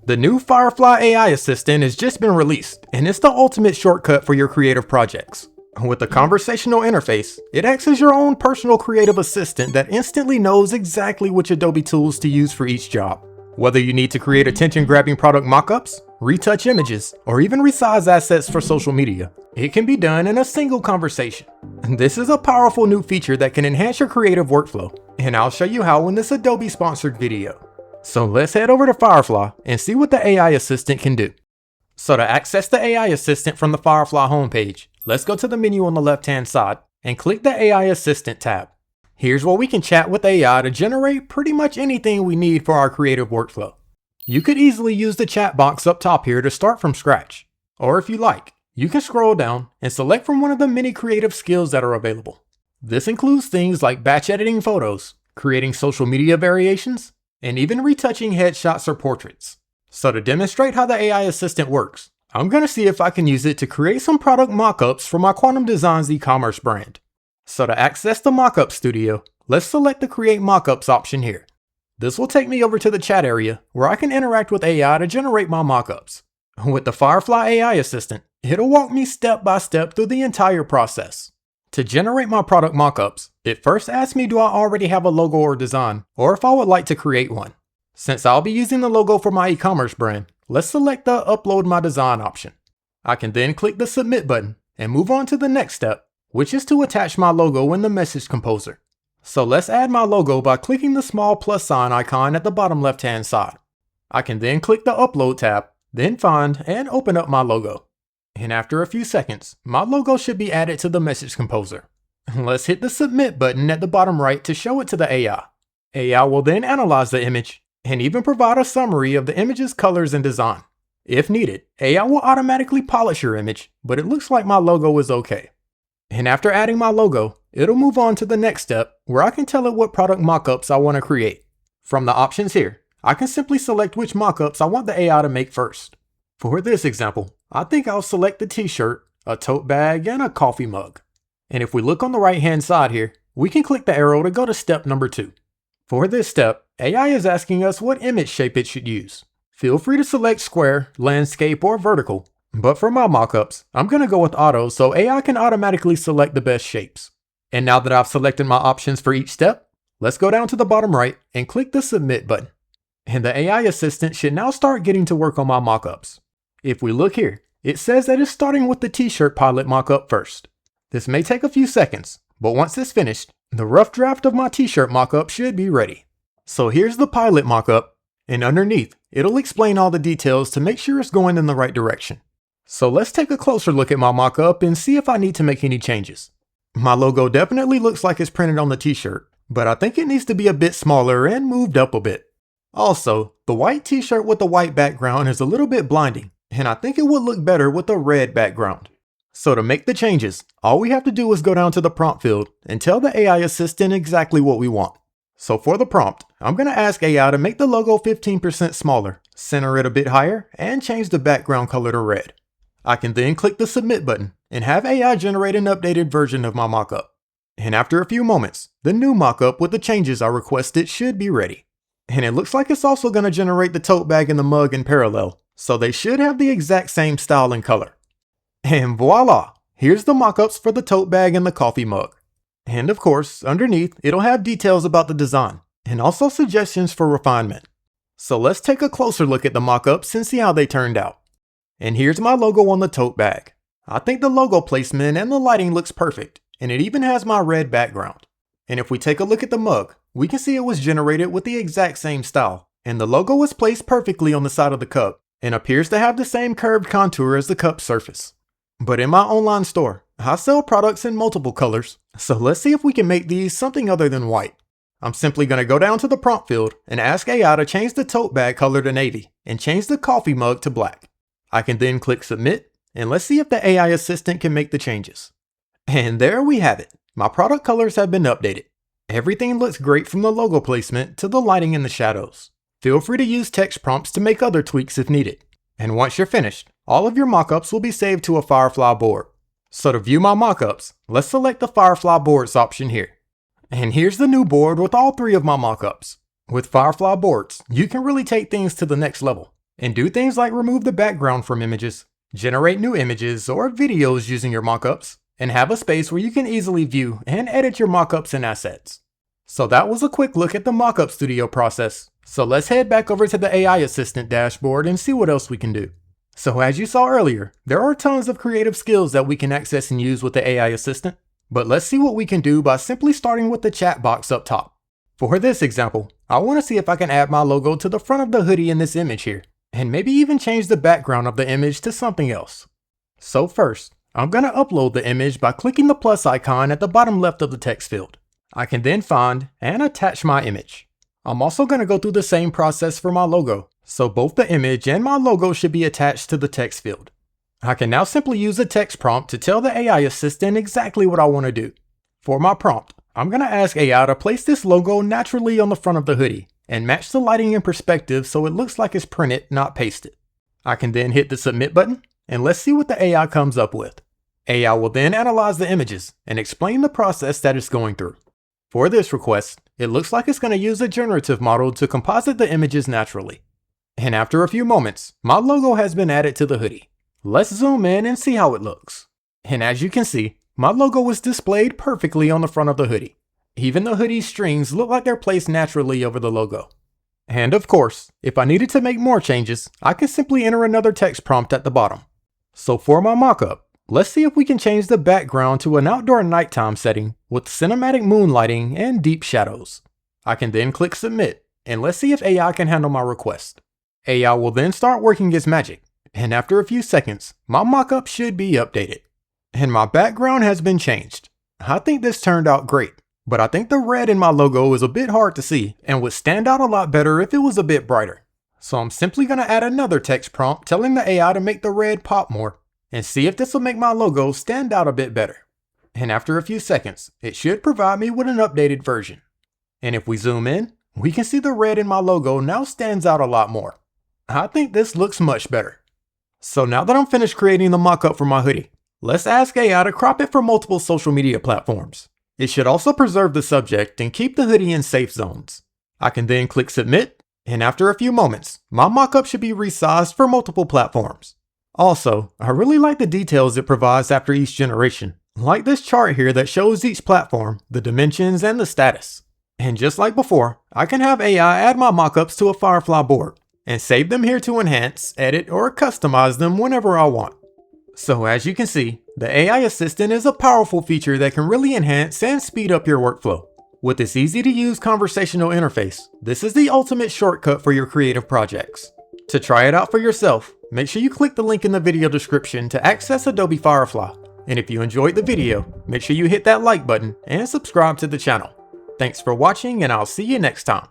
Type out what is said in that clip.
The new Firefly AI Assistant has just been released, and it's the ultimate shortcut for your creative projects. With the Conversational Interface, it acts as your own personal creative assistant that instantly knows exactly which Adobe tools to use for each job. Whether you need to create attention-grabbing product mockups, retouch images, or even resize assets for social media, it can be done in a single conversation. This is a powerful new feature that can enhance your creative workflow, and I'll show you how in this Adobe-sponsored video. So let's head over to Firefly and see what the AI Assistant can do. So to access the AI Assistant from the Firefly homepage, let's go to the menu on the left-hand side and click the AI Assistant tab. Here's where we can chat with AI to generate pretty much anything we need for our creative workflow. You could easily use the chat box up top here to start from scratch. Or if you like, you can scroll down and select from one of the many creative skills that are available. This includes things like batch editing photos, creating social media variations, and even retouching headshots or portraits. So to demonstrate how the AI Assistant works, I'm going to see if I can use it to create some product mockups for my Quantum Designs e-commerce brand. So to access the Mockup Studio, let's select the Create Mockups option here. This will take me over to the chat area where I can interact with AI to generate my mockups. With the Firefly AI Assistant, it'll walk me step by step through the entire process. To generate my product mockups, it first asks me do I already have a logo or design, or if I would like to create one. Since I'll be using the logo for my e-commerce brand, let's select the Upload My Design option. I can then click the Submit button and move on to the next step, which is to attach my logo in the message composer. So let's add my logo by clicking the small plus sign icon at the bottom left-hand side. I can then click the Upload tab, then find and open up my logo. And after a few seconds, my logo should be added to the message composer. Let's hit the Submit button at the bottom right to show it to the AI. AI will then analyze the image and even provide a summary of the image's colors and design. If needed, AI will automatically polish your image, but it looks like my logo is okay. And after adding my logo, it'll move on to the next step where I can tell it what product mockups I want to create. From the options here, I can simply select which mockups I want the AI to make first. For this example, I think I'll select the t-shirt, a tote bag, and a coffee mug. And if we look on the right hand side here, we can click the arrow to go to step number 2. For this step, AI is asking us what image shape it should use. Feel free to select square, landscape, or vertical. But for my mockups, I'm going to go with auto so AI can automatically select the best shapes. And now that I've selected my options for each step, let's go down to the bottom right and click the Submit button. And the AI Assistant should now start getting to work on my mockups. If we look here, it says that it's starting with the t-shirt pilot mockup first. This may take a few seconds, but once it's finished, the rough draft of my t-shirt mockup should be ready. So here's the pilot mockup, and underneath, it'll explain all the details to make sure it's going in the right direction. So let's take a closer look at my mockup and see if I need to make any changes. My logo definitely looks like it's printed on the t-shirt, but I think it needs to be a bit smaller and moved up a bit. Also, the white t-shirt with the white background is a little bit blinding, and I think it would look better with a red background. So to make the changes, all we have to do is go down to the prompt field and tell the AI Assistant exactly what we want. So for the prompt, I'm going to ask AI to make the logo 15% smaller, center it a bit higher, and change the background color to red. I can then click the Submit button and have AI generate an updated version of my mockup. And after a few moments, the new mockup with the changes I requested should be ready. And it looks like it's also going to generate the tote bag and the mug in parallel, so they should have the exact same style and color. And voila! Here's the mockups for the tote bag and the coffee mug. And of course, underneath, it'll have details about the design, and also suggestions for refinement. So let's take a closer look at the mockups and see how they turned out. And here's my logo on the tote bag. I think the logo placement and the lighting looks perfect, and it even has my red background. And if we take a look at the mug, we can see it was generated with the exact same style, and the logo was placed perfectly on the side of the cup, and appears to have the same curved contour as the cup surface. But in my online store, I sell products in multiple colors, so let's see if we can make these something other than white. I'm simply going to go down to the prompt field and ask AI to change the tote bag color to navy, and change the coffee mug to black. I can then click Submit, and let's see if the AI Assistant can make the changes. And there we have it. My product colors have been updated. Everything looks great from the logo placement to the lighting and the shadows. Feel free to use text prompts to make other tweaks if needed. And once you're finished, all of your mockups will be saved to a Firefly board. So to view my mockups, let's select the Firefly boards option here. And here's the new board with all 3 of my mockups. With Firefly boards, you can really take things to the next level. and do things like remove the background from images, generate new images or videos using your mockups, and have a space where you can easily view and edit your mockups and assets. So that was a quick look at the Mockup Studio process. So let's head back over to the AI Assistant dashboard and see what else we can do. So as you saw earlier, there are tons of creative skills that we can access and use with the AI Assistant, but let's see what we can do by simply starting with the chat box up top. For this example, I want to see if I can add my logo to the front of the hoodie in this image here, and maybe even change the background of the image to something else. So first, I'm going to upload the image by clicking the plus icon at the bottom left of the text field. I can then find and attach my image. I'm also going to go through the same process for my logo, so both the image and my logo should be attached to the text field. I can now simply use a text prompt to tell the AI Assistant exactly what I want to do. For my prompt, I'm going to ask AI to place this logo naturally on the front of the hoodie and match the lighting and perspective so it looks like it's printed, not pasted. I can then hit the submit button, and let's see what the AI comes up with. AI will then analyze the images and explain the process that it's going through. For this request, it looks like it's going to use a generative model to composite the images naturally. And after a few moments, my logo has been added to the hoodie. Let's zoom in and see how it looks. And as you can see, my logo is displayed perfectly on the front of the hoodie. Even the hoodie's strings look like they're placed naturally over the logo. And of course, if I needed to make more changes, I can simply enter another text prompt at the bottom. So for my mockup, let's see if we can change the background to an outdoor nighttime setting with cinematic moonlighting and deep shadows. I can then click submit, and let's see if AI can handle my request. AI will then start working its magic, and after a few seconds, my mockup should be updated. And my background has been changed. I think this turned out great, but I think the red in my logo is a bit hard to see and would stand out a lot better if it was a bit brighter. So I'm simply going to add another text prompt telling the AI to make the red pop more, and see if this will make my logo stand out a bit better. And after a few seconds, it should provide me with an updated version. And if we zoom in, we can see the red in my logo now stands out a lot more. I think this looks much better. So now that I'm finished creating the mockup for my hoodie, let's ask AI to crop it for multiple social media platforms. It should also preserve the subject and keep the hoodie in safe zones. I can then click submit, and after a few moments, my mockup should be resized for multiple platforms. Also, I really like the details it provides after each generation, like this chart here that shows each platform, the dimensions, and the status. And just like before, I can have AI add my mockups to a Firefly board, and save them here to enhance, edit, or customize them whenever I want. So as you can see, the AI Assistant is a powerful feature that can really enhance and speed up your workflow. With its easy to use conversational interface, this is the ultimate shortcut for your creative projects. To try it out for yourself, make sure you click the link in the video description to access Adobe Firefly. And if you enjoyed the video, make sure you hit that like button and subscribe to the channel. Thanks for watching, and I'll see you next time.